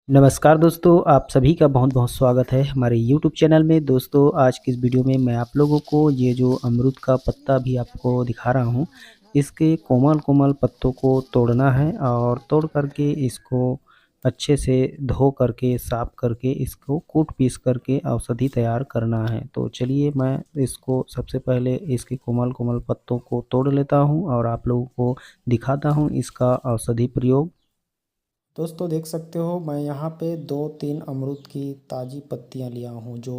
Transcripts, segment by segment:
नमस्कार दोस्तों, आप सभी का बहुत बहुत स्वागत है हमारे यूट्यूब चैनल में। दोस्तों, आज की इस वीडियो में मैं आप लोगों को ये जो अमरूद का पत्ता भी आपको दिखा रहा हूँ, इसके कोमल कोमल पत्तों को तोड़ना है और तोड़ करके इसको अच्छे से धो करके साफ करके इसको कूट पीस करके औषधि तैयार करना है। तो चलिए मैं इसको सबसे पहले इसके कोमल कोमल पत्तों को तोड़ लेता हूँ और आप लोगों को दिखाता हूँ इसका औषधि प्रयोग। दोस्तों देख सकते हो मैं यहाँ पे 2-3 अमरूद की ताज़ी पत्तियाँ लिया हूँ। जो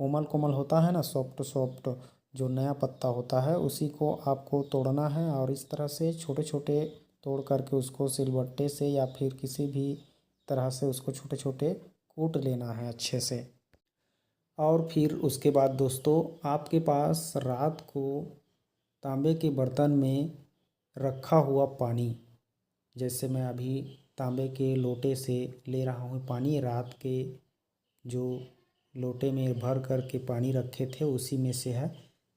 कोमल कोमल होता है ना, सॉफ्ट सॉफ्ट जो नया पत्ता होता है उसी को आपको तोड़ना है और इस तरह से छोटे छोटे तोड़ करके उसको सिलबट्टे से या फिर किसी भी तरह से उसको छोटे छोटे कूट लेना है अच्छे से। और फिर उसके बाद दोस्तों आपके पास रात को तांबे के बर्तन में रखा हुआ पानी, जैसे मैं अभी तांबे के लोटे से ले रहा हूँ पानी, रात के जो लोटे में भर कर के पानी रखे थे उसी में से है।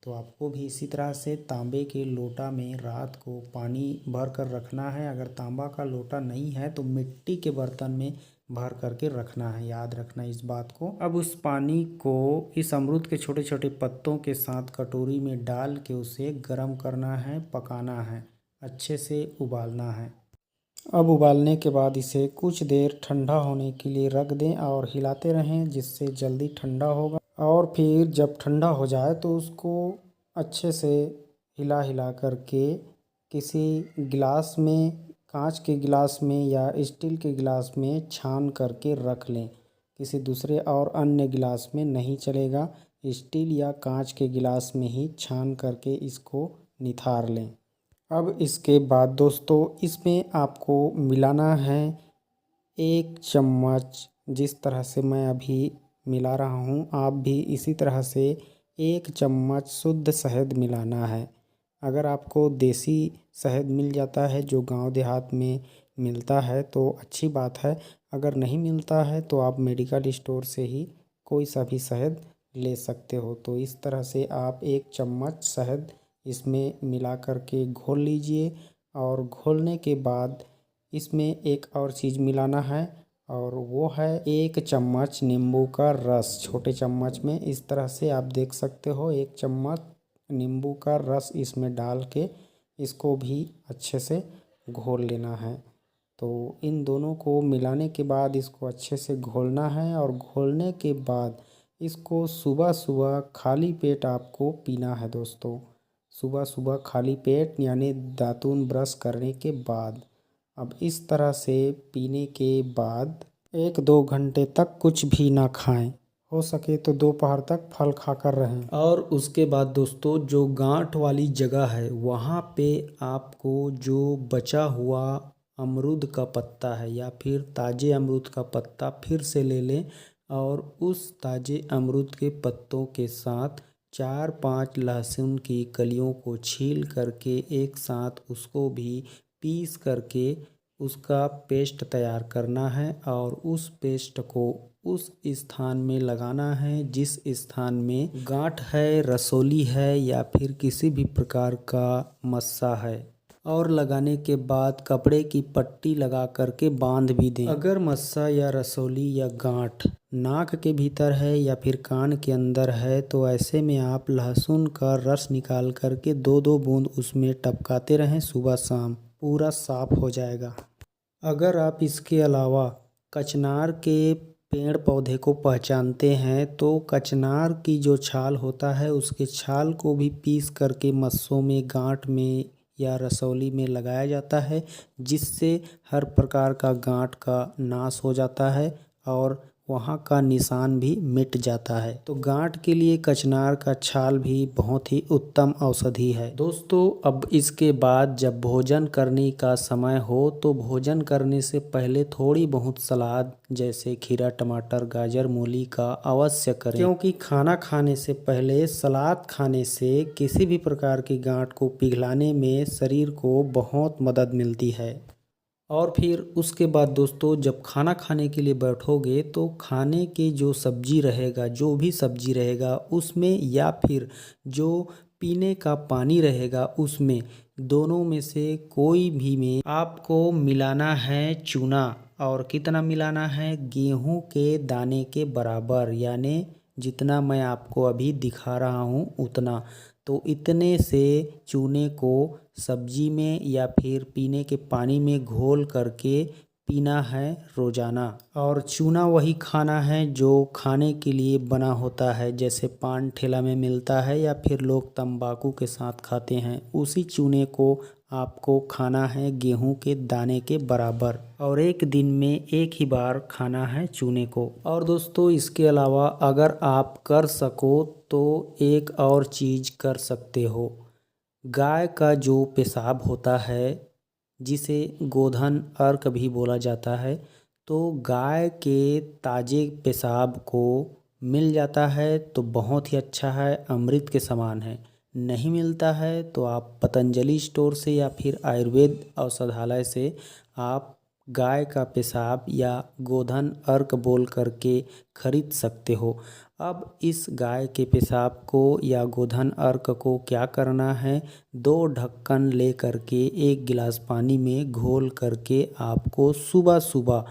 तो आपको भी इसी तरह से तांबे के लोटा में रात को पानी भर कर रखना है। अगर तांबा का लोटा नहीं है तो मिट्टी के बर्तन में भर करके रखना है, याद रखना इस बात को। अब उस पानी को इस अमरूद के छोटे छोटे पत्तों के साथ कटोरी में डाल के उसे गर्म करना है, पकाना है, अच्छे से उबालना है। अब उबालने के बाद इसे कुछ देर ठंडा होने के लिए रख दें और हिलाते रहें जिससे जल्दी ठंडा होगा। और फिर जब ठंडा हो जाए तो उसको अच्छे से हिला हिला करके किसी गिलास में, कांच के गिलास में या स्टील के गिलास में छान करके रख लें। किसी दूसरे और अन्य गिलास में नहीं चलेगा, स्टील या कांच के गिलास में ही छान करके इसको निथार लें। अब इसके बाद दोस्तों इसमें आपको मिलाना है 1 चम्मच, जिस तरह से मैं अभी मिला रहा हूँ आप भी इसी तरह से 1 चम्मच शुद्ध शहद मिलाना है। अगर आपको देसी शहद मिल जाता है जो गांव देहात में मिलता है तो अच्छी बात है, अगर नहीं मिलता है तो आप मेडिकल स्टोर से ही कोई सा भी शहद ले सकते हो। तो इस तरह से आप 1 चम्मच शहद इसमें मिला करके घोल लीजिए। और घोलने के बाद इसमें एक और चीज़ मिलाना है और वो है 1 चम्मच नींबू का रस, छोटे चम्मच में। इस तरह से आप देख सकते हो 1 चम्मच नींबू का रस इसमें डाल के इसको भी अच्छे से घोल लेना है। तो इन दोनों को मिलाने के बाद इसको अच्छे से घोलना है और घोलने के बाद इसको सुबह सुबह खाली पेट आपको पीना है दोस्तों। सुबह सुबह खाली पेट यानी दातून ब्रश करने के बाद। अब इस तरह से पीने के बाद 1-2 घंटे तक कुछ भी ना खाएं, हो सके तो दोपहर तक फल खाकर रहें। और उसके बाद दोस्तों जो गांठ वाली जगह है वहाँ पे आपको जो बचा हुआ अमरूद का पत्ता है या फिर ताज़े अमरूद का पत्ता फिर से ले लें और उस ताज़े अमरूद के पत्तों के साथ 4-5 लहसुन की कलियों को छील करके एक साथ उसको भी पीस करके उसका पेस्ट तैयार करना है और उस पेस्ट को उस स्थान में लगाना है जिस स्थान में गांठ है, रसोली है या फिर किसी भी प्रकार का मस्सा है। और लगाने के बाद कपड़े की पट्टी लगा करके बांध भी दें। अगर मस्सा या रसोली या गांठ नाक के भीतर है या फिर कान के अंदर है तो ऐसे में आप लहसुन का रस निकाल करके 2-2 बूंद उसमें टपकाते रहें, सुबह शाम पूरा साफ हो जाएगा। अगर आप इसके अलावा कचनार के पेड़ पौधे को पहचानते हैं तो कचनार की जो छाल होता है उसके छाल को भी पीस करके मस्सों में, गांठ में या रसौली में लगाया जाता है, जिससे हर प्रकार का गांठ का नाश हो जाता है और वहाँ का निशान भी मिट जाता है। तो गांठ के लिए कचनार का छाल भी बहुत ही उत्तम औषधि है दोस्तों। अब इसके बाद जब भोजन करने का समय हो तो भोजन करने से पहले थोड़ी बहुत सलाद जैसे खीरा, टमाटर, गाजर, मूली का अवश्य करें, क्योंकि खाना खाने से पहले सलाद खाने से किसी भी प्रकार की गांठ को पिघलाने में शरीर को बहुत मदद मिलती है। और फिर उसके बाद दोस्तों जब खाना खाने के लिए बैठोगे तो खाने के जो सब्जी रहेगा, जो भी सब्जी रहेगा उसमें या फिर जो पीने का पानी रहेगा उसमें, दोनों में से कोई भी में आपको मिलाना है चूना और कितना मिलाना है, गेहूं के दाने के बराबर, यानी जितना मैं आपको अभी दिखा रहा हूं उतना। तो इतने से चूने को सब्जी में या फिर पीने के पानी में घोल करके पीना है रोज़ाना। और चूना वही खाना है जो खाने के लिए बना होता है, जैसे पान ठेला में मिलता है या फिर लोग तंबाकू के साथ खाते हैं, उसी चूने को आपको खाना है गेहूं के दाने के बराबर। और एक दिन में एक ही बार खाना है चूने को। और दोस्तों इसके अलावा अगर आप कर सको तो एक और चीज़ कर सकते हो। गाय का जो पेशाब होता है, जिसे गोधन अर्क भी बोला जाता है, तो गाय के ताज़े पेशाब को मिल जाता है तो बहुत ही अच्छा है, अमृत के समान है। नहीं मिलता है तो आप पतंजलि स्टोर से या फिर आयुर्वेद औषधालय से आप गाय का पेशाब या गोधन अर्क बोल करके खरीद सकते हो। अब इस गाय के पेशाब को या गोधन अर्क को क्या करना है, 2 ढक्कन ले करके 1 गिलास पानी में घोल करके आपको सुबह सुबह,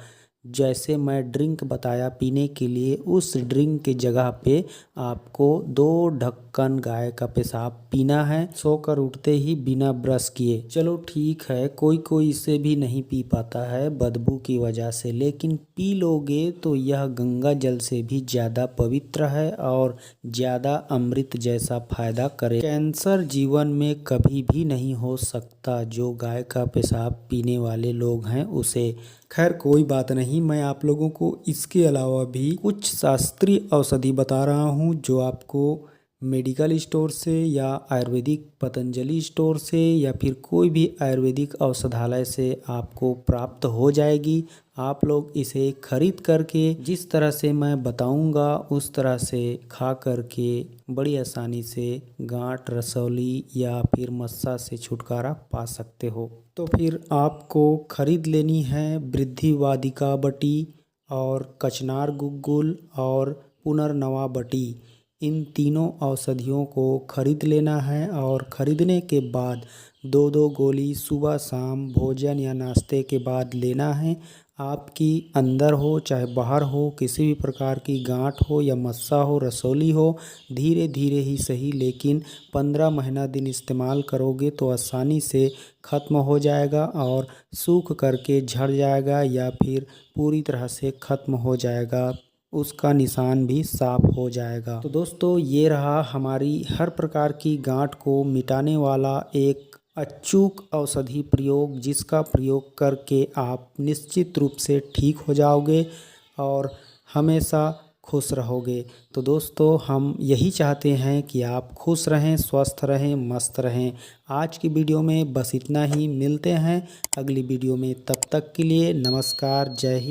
जैसे मैं ड्रिंक बताया पीने के लिए, उस ड्रिंक के जगह पे आपको 2 ढक्कन गाय का पेशाब पीना है, सोकर उठते ही बिना ब्रश किए। चलो ठीक है, कोई कोई इसे भी नहीं पी पाता है बदबू की वजह से, लेकिन पी लोगे तो यह गंगा जल से भी ज़्यादा पवित्र है और ज़्यादा अमृत जैसा फायदा करे। कैंसर जीवन में कभी भी नहीं हो सकता जो गाय का पेशाब पीने वाले लोग हैं उसे। खैर कोई बात नहीं, मैं आप लोगों को इसके अलावा भी कुछ शास्त्रीय औषधि बता रहा हूँ जो आपको मेडिकल स्टोर से या आयुर्वेदिक पतंजलि स्टोर से या फिर कोई भी आयुर्वेदिक औषधालय से आपको प्राप्त हो जाएगी। आप लोग इसे खरीद करके जिस तरह से मैं बताऊंगा उस तरह से खा करके बड़ी आसानी से गांठ, रसौली या फिर मस्सा से छुटकारा पा सकते हो। तो फिर आपको खरीद लेनी है वृद्धि वादिका बटी और कचनार गुग्गुल और पुनर्नवा बटी। इन तीनों औषधियों को खरीद लेना है और ख़रीदने के बाद 2-2 गोली सुबह शाम भोजन या नाश्ते के बाद लेना है। आपकी अंदर हो चाहे बाहर हो, किसी भी प्रकार की गांठ हो या मस्सा हो, रसौली हो, धीरे धीरे ही सही लेकिन 15 महीना दिन इस्तेमाल करोगे तो आसानी से ख़त्म हो जाएगा और सूख करके झड़ जाएगा या फिर पूरी तरह से ख़त्म हो जाएगा, उसका निशान भी साफ हो जाएगा। तो दोस्तों ये रहा हमारी हर प्रकार की गांठ को मिटाने वाला एक अचूक औषधि प्रयोग, जिसका प्रयोग करके आप निश्चित रूप से ठीक हो जाओगे और हमेशा खुश रहोगे। तो दोस्तों हम यही चाहते हैं कि आप खुश रहें, स्वस्थ रहें, मस्त रहें। आज की वीडियो में बस इतना ही, मिलते हैं अगली वीडियो में, तब तक के लिए नमस्कार, जय हिंद।